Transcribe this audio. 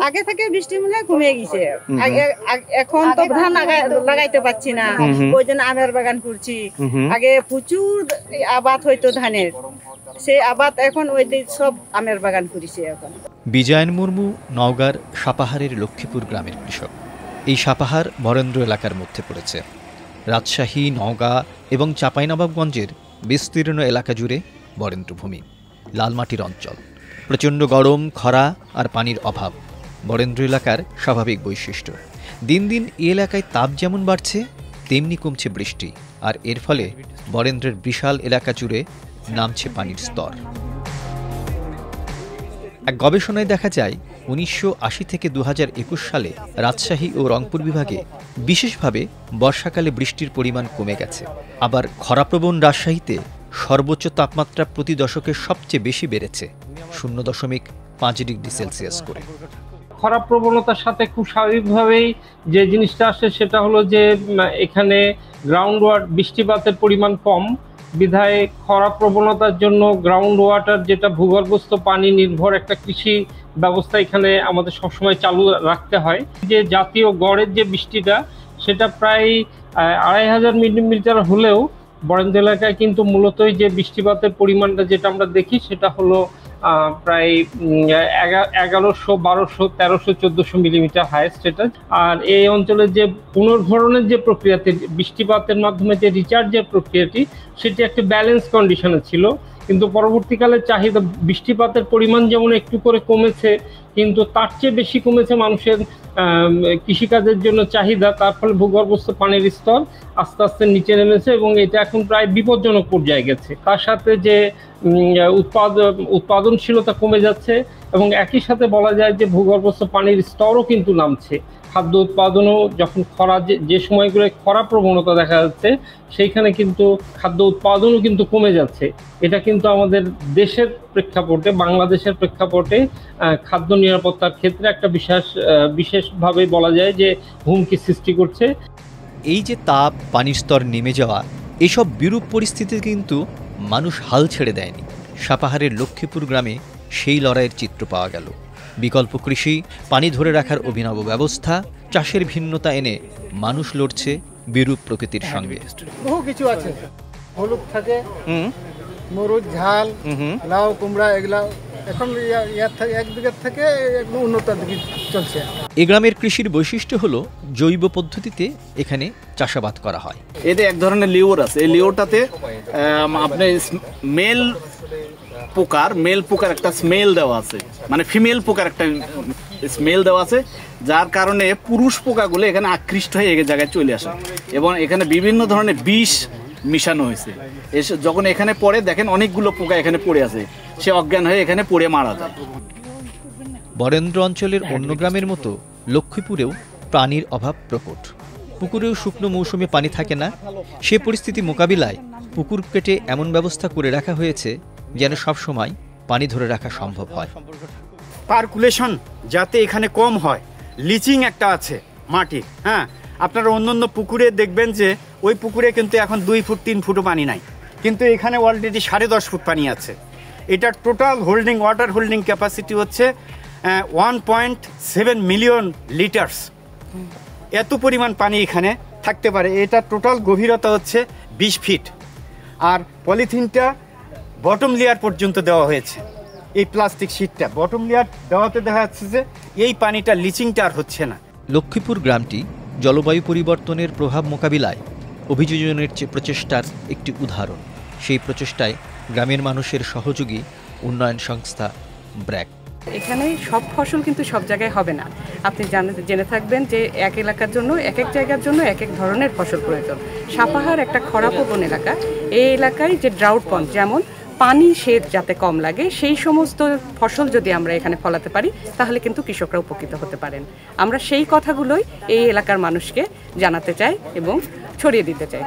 আগে থেকে বৃষ্টি মনে হয় কমে গেছে। এখন তো ধান লাগাইতে পারছি না, ওই জন্য আমের বাগান করছি। আগে প্রচুর আবাদ হইতো ধানের, সেই আবাদ এখন ওই সব আমের বাগান করেছে এখন। বিজয়ন মুর্মু নওগাঁর সাপাহারের লক্ষ্মীপুর গ্রামের কৃষক। এই সাপাহার বরেন্দ্র এলাকার মধ্যে পড়েছে। রাজশাহী, নওগাঁ এবং চাঁপাইনবাবগঞ্জের বিস্তীর্ণ এলাকা জুড়ে বরেন্দ্রভূমি, লালমাটির অঞ্চল। প্রচণ্ড গরম, খরা আর পানির অভাব বরেন্দ্র এলাকার স্বাভাবিক বৈশিষ্ট্য। দিন দিন এই এলাকায় তাপ যেমন বাড়ছে, তেমনি কমছে বৃষ্টি, আর এর ফলে বরেন্দ্রের বিশাল এলাকা জুড়ে নামছে পানির স্তর। এক গবেষণায় দেখা যায় ১৯৮০ থেকে ২০২১ সালে রাজশাহী ও রংপুর বিভাগে বিশেষভাবে বর্ষাকালে বৃষ্টির পরিমাণ কমে গেছে। আবার খরাপ্রবণ রাজশাহীতে সর্বোচ্চ তাপমাত্রা প্রতি দশকে সবচেয়ে বেশি বেড়েছে, ০.৫ ডিগ্রি সেলসিয়াস করে। খরা প্রবণতার সাথে খুব স্বাভাবিকভাবেই যে জিনিসটা আসে সেটা হলো যে এখানে গ্রাউন্ড ওয়াটার বৃষ্টিপাতের পরিমাণ কম, বিধায় খরা প্রবণতার জন্য গ্রাউন্ড ওয়াটার যেটা ভূগর্ভস্থ পানি নির্ভর একটা কৃষি ব্যবস্থা এখানে আমাদের সবসময় চালু রাখতে হয়। যে জাতীয় গড়ের যে বৃষ্টিটা সেটা প্রায় ২৫০০ মিলিমিটার হলেও বরেন্দ্র এলাকায় কিন্তু মূলত যে বৃষ্টিপাতের পরিমাণটা যেটা আমরা দেখি সেটা হলো প্রায় ১১০০, ১২০০, ১৩০০, ১৪০০ মিলিমিটার হাইয়েস্ট এটা। আর এই অঞ্চলের যে পুনর্ভরণের যে প্রক্রিয়াটি, বৃষ্টিপাতের মাধ্যমে যে রিচার্জের প্রক্রিয়াটি, সেটি একটা ব্যালেন্স কন্ডিশনে ছিল। কিন্তু পরবর্তীকালে চাহিদা, বৃষ্টিপাতের পরিমাণ যেমন একটু করে কমেছে, কিন্তু তার চেয়ে বেশি কমেছে মানুষের কৃষিকাজের জন্য চাহিদা। তার ফলে ভূগর্ভস্থ পানির স্তর আস্তে আস্তে নিচে নেমেছে এবং এটা এখন প্রায় বিপজ্জনক পর্যায়ে গেছে। তার সাথে যে উৎপাদনশীলতা কমে যাচ্ছে এবং একই সাথে বলা যায় যে ভূগর্ভস্থ পানির স্তরও কিন্তু নামছে। খাদ্য উৎপাদনও যখন যে সময়গুলো খরা প্রবণতা দেখা যাচ্ছে, সেইখানে কিন্তু খাদ্য উৎপাদনও কিন্তু কমে যাচ্ছে। এটা কিন্তু আমাদের দেশের প্রেক্ষাপটে, বাংলাদেশের প্রেক্ষাপটে খাদ্য নিরাপত্তার ক্ষেত্রে একটা বিশেষভাবে বলা যায় যে হুমকি সৃষ্টি করছে। এই যে তাপ, পানির স্তর নেমে যাওয়া, এসব বিরূপ পরিস্থিতিতে কিন্তু মানুষ হাল ছেড়ে দেয়নি। সাপাহারের লক্ষ্মীপুর গ্রামে সেই লড়াইয়ের চিত্র পাওয়া গেল। বিকল্প কৃষি, পানি ধরে রাখার অভিনব ব্যবস্থা, চাষের ভিন্নতা এনে মানুষ লড়ছে বিরূপ প্রকৃতির সঙ্গে। বহু কিছু আছে, হলুদ থাকে, মরুচ, ঝাল, লাউ, কুমড়া, এগুলা এখন এক বিঘার থেকে একদম উন্নত দিকে চলছে। এই গ্রামের কৃষির বৈশিষ্ট্য হলো জৈব পদ্ধতিতে এখানে চাষাবাদ করা হয়। এতে এক ধরনের লিওর আছে, এই লিওরটাতে আপনি মেল পোকার একটা স্মেল দেওয়া আছে, মানে ফিমেল পোকার একটা স্মেল দেওয়া আছে, যার কারণে পুরুষ পোকাগুলো এখানে আকৃষ্ট হয়ে এক জায়গায় চলে আসে এবং এখানে বিভিন্ন ধরনের বিষ মিশানো হয়েছে। যখন এখানে পড়ে দেখেন অনেকগুলো পোকা এখানে পড়ে আছে, সে অজ্ঞান হয়ে এখানে পড়ে মারা যায়। বরেন্দ্র অঞ্চলের অন্য গ্রামের মতো লক্ষ্মীপুরেও পানির অভাব প্রকট। পুকুরেও শুকনো মৌসুমে পানি থাকে না। সে পরিস্থিতি মোকাবিলায় পুকুর কেটে এমন ব্যবস্থা করে রাখা হয়েছে যেন সবসময় পানি ধরে রাখা সম্ভব হয়। পার্কুলেশন যাতে এখানে কম হয়, লিচিং একটা আছে মাটির। হ্যাঁ, আপনারা অন্য পুকুরে দেখবেন যে ওই পুকুরে কিন্তু এখন 2 ফুট 3 ফুটও পানি নাই, কিন্তু এখানে অলরেডি 10.5 ফুট পানি আছে। এটার টোটাল ওয়াটার হোল্ডিং ক্যাপাসিটি হচ্ছে 1.7 মিলিয়ন লিটার্স। এত পরিমাণ পানি এখানে থাকতে পারে। এটা টোটাল গভীরতা হচ্ছে 20 ফিট। আর পলিথিনটা বটম লেয়ার পর্যন্ত দেওয়া হয়েছে। এই প্লাস্টিক শিটটা বটম লেয়ার দেওয়াতে দেখা যাচ্ছে যে এই পানিটা লিচিংটা আর হচ্ছে না। লক্ষ্মীপুর গ্রামটি জলবায়ু পরিবর্তনের প্রভাব মোকাবিলায় অভিযোজনের প্রচেষ্টার একটি উদাহরণ। সেই প্রচেষ্টায় গ্রামের মানুষের সহযোগী উন্নয়ন সংস্থা ব্র্যাক। এখানে সব ফসল কিন্তু সব জায়গায় হবে না। আপনি জেনে থাকবেন যে এক এলাকার জন্য, এক এক জায়গার জন্য এক এক ধরনের ফসল প্রয়োজন। সাপাহার একটা খরাপ্রবণ এলাকা। এই এলাকায় যে ড্রাউট পয়েন্ট, যেমন পানি সেচ যাতে কম লাগে, সেই সমস্ত ফসল যদি আমরা এখানে ফলাতে পারি তাহলে কিন্তু কৃষকরা উপকৃত হতে পারেন। আমরা সেই কথাগুলোই এই এলাকার মানুষকে জানাতে চাই এবং ছড়িয়ে দিতে চাই।